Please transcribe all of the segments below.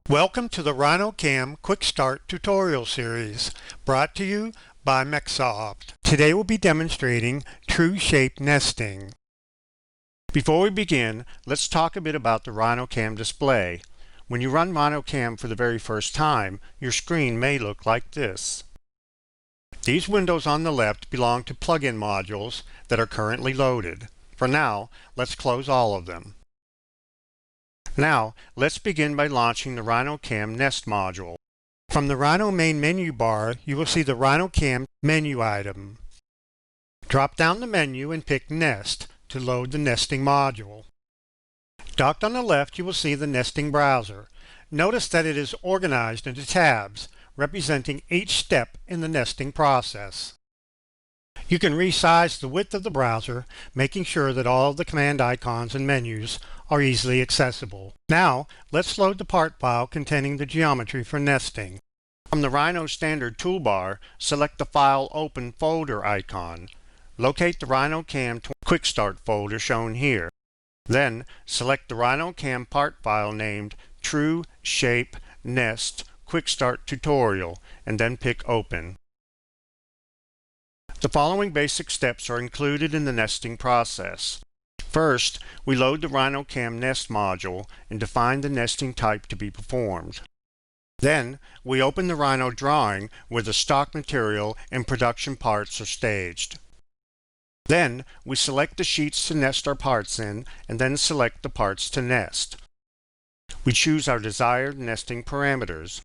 Welcome to the RhinoCAM Quick Start tutorial series, brought to you by MecSoft. Today we'll be demonstrating true shape nesting. Before we begin, let's talk a bit about the RhinoCAM display. When you run RhinoCAM for the very first time, your screen may look like this. These windows on the left belong to plugin modules that are currently loaded. For now, let's close all of them. Now, let's begin by launching the RhinoCAM Nest module. From the Rhino main menu bar, you will see the RhinoCAM menu item. Drop down the menu and pick Nest to load the nesting module. Docked on the left, you will see the nesting browser. Notice that it is organized into tabs, representing each step in the nesting process. You can resize the width of the browser, making sure that all of the command icons and menus are easily accessible. Now, let's load the part file containing the geometry for nesting. From the Rhino standard toolbar, select the File Open folder icon. Locate the RhinoCAM Quick Start folder shown here. Then, select the RhinoCAM part file named True Shape Nest Quick Start Tutorial, and then pick Open. The following basic steps are included in the nesting process. First, we load the RhinoCAM Nest module and define the nesting type to be performed. Then, we open the Rhino drawing where the stock material and production parts are staged. Then, we select the sheets to nest our parts in, and then select the parts to nest. We choose our desired nesting parameters.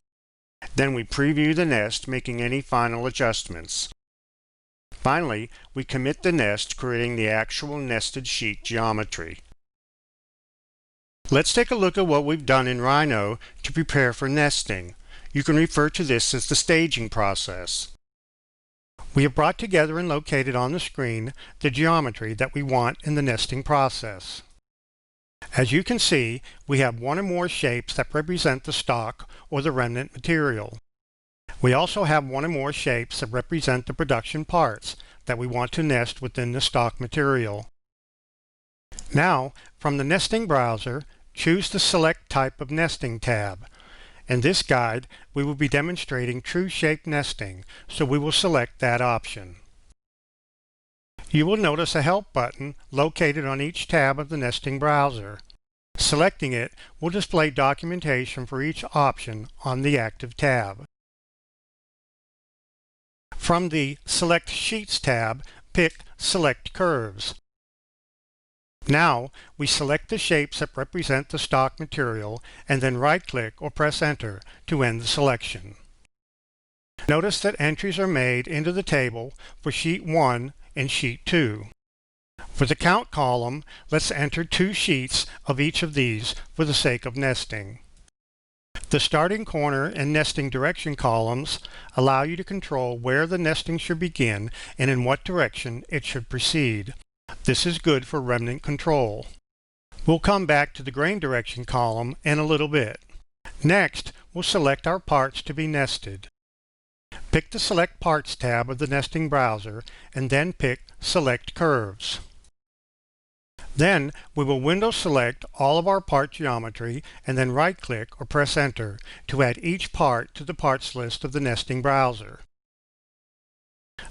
Then we preview the nest, making any final adjustments. Finally, we commit the nest, creating the actual nested sheet geometry. Let's take a look at what we've done in Rhino to prepare for nesting. You can refer to this as the staging process. We have brought together and located on the screen the geometry that we want in the nesting process. As you can see, we have one or more shapes that represent the stock or the remnant material. We also have one or more shapes that represent the production parts that we want to nest within the stock material. Now, from the nesting browser, choose the Select Type of Nesting tab. In this guide, we will be demonstrating true shape nesting, so we will select that option. You will notice a Help button located on each tab of the nesting browser. Selecting it will display documentation for each option on the active tab. From the Select Sheets tab, pick Select Curves. Now, we select the shapes that represent the stock material and then right-click or press Enter to end the selection. Notice that entries are made into the table for Sheet 1 and Sheet 2. For the Count column, let's enter 2 sheets of each of these for the sake of nesting. The starting corner and nesting direction columns allow you to control where the nesting should begin and in what direction it should proceed. This is good for remnant control. We'll come back to the grain direction column in a little bit. Next, we'll select our parts to be nested. Pick the Select Parts tab of the nesting browser and then pick Select Curves. Then, we will window select all of our part geometry and then right-click or press Enter to add each part to the parts list of the nesting browser.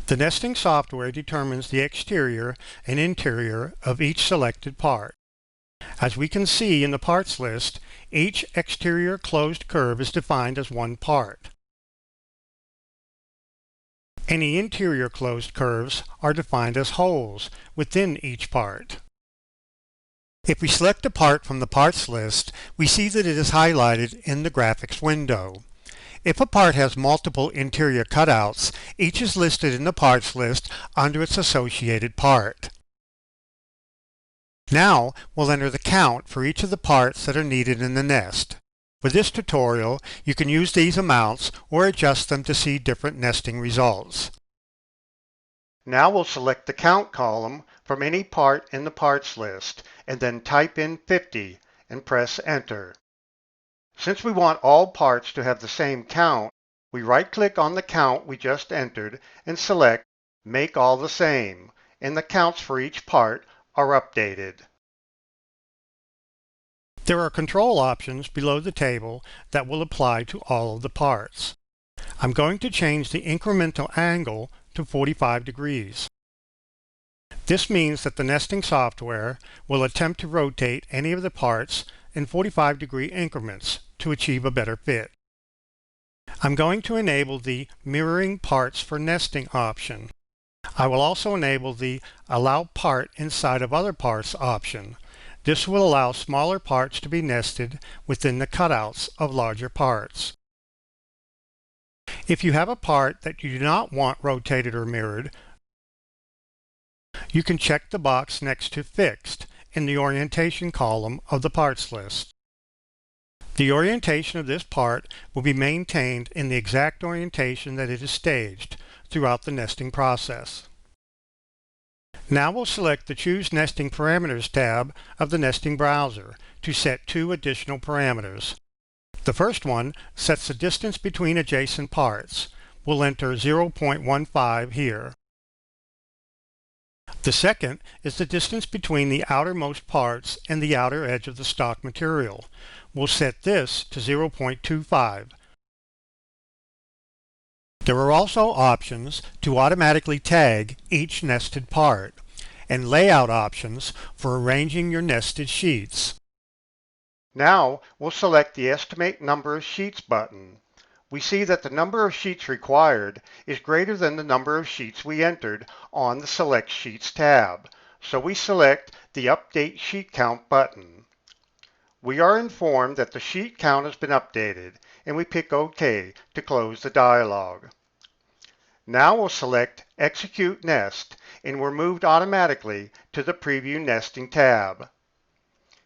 The nesting software determines the exterior and interior of each selected part. As we can see in the parts list, each exterior closed curve is defined as one part. Any interior closed curves are defined as holes within each part. If we select a part from the parts list, we see that it is highlighted in the graphics window. If a part has multiple interior cutouts, each is listed in the parts list under its associated part. Now, we'll enter the count for each of the parts that are needed in the nest. For this tutorial, you can use these amounts or adjust them to see different nesting results. Now we'll select the Count column from any part in the parts list and then type in 50 and press Enter. Since we want all parts to have the same count, we right-click on the count we just entered and select Make All the Same, and the counts for each part are updated. There are control options below the table that will apply to all of the parts. I'm going to change the incremental angle to 45 degrees. This means that the nesting software will attempt to rotate any of the parts in 45-degree increments to achieve a better fit. I'm going to enable the Mirroring Parts for Nesting option. I will also enable the Allow Part Inside of Other Parts option. This will allow smaller parts to be nested within the cutouts of larger parts. If you have a part that you do not want rotated or mirrored, you can check the box next to Fixed in the orientation column of the parts list. The orientation of this part will be maintained in the exact orientation that it is staged throughout the nesting process. Now we'll select the Choose Nesting Parameters tab of the nesting browser to set two additional parameters. The first one sets the distance between adjacent parts. We'll enter 0.15 here. The second is the distance between the outermost parts and the outer edge of the stock material. We'll set this to 0.25. There are also options to automatically tag each nested part, and layout options for arranging your nested sheets. Now we'll select the Estimate Number of Sheets button. We see that the number of sheets required is greater than the number of sheets we entered on the Select Sheets tab, so we select the Update Sheet Count button. We are informed that the sheet count has been updated, and we pick OK to close the dialog. Now we'll select Execute Nest, and we're moved automatically to the Preview Nesting tab.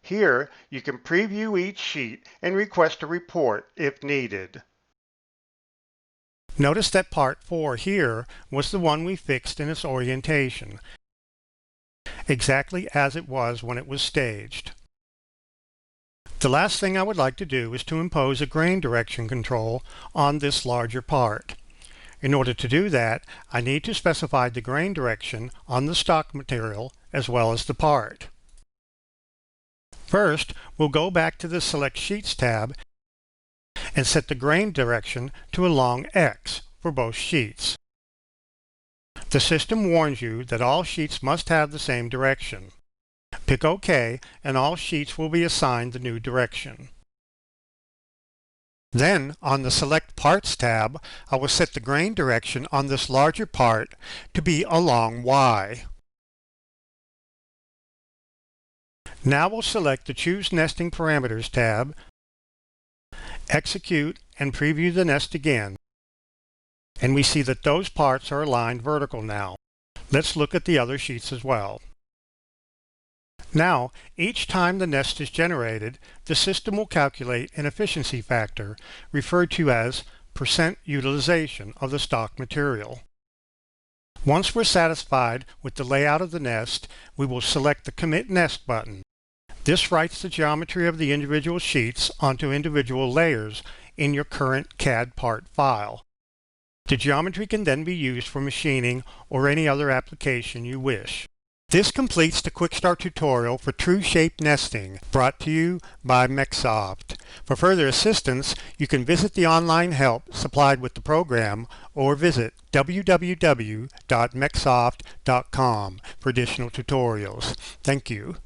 Here, you can preview each sheet and request a report if needed. Notice that Part 4 here was the one we fixed in its orientation, exactly as it was when it was staged. The last thing I would like to do is to impose a grain direction control on this larger part. In order to do that, I need to specify the grain direction on the stock material as well as the part. First, we'll go back to the Select Sheets tab and set the grain direction to a long X for both sheets. The system warns you that all sheets must have the same direction. Pick OK, and all sheets will be assigned the new direction. Then, on the Select Parts tab, I will set the grain direction on this larger part to be along Y. Now we'll select the Choose Nesting Parameters tab, execute, and preview the nest again. And we see that those parts are aligned vertical now. Let's look at the other sheets as well. Now, each time the nest is generated, the system will calculate an efficiency factor, referred to as % utilization of the stock material. Once we're satisfied with the layout of the nest, we will select the Commit Nest button. This writes the geometry of the individual sheets onto individual layers in your current CAD part file. The geometry can then be used for machining or any other application you wish. This completes the Quick Start tutorial for True Shape Nesting, brought to you by MecSoft. For further assistance, you can visit the online help supplied with the program or visit www.mecsoft.com for additional tutorials. Thank you.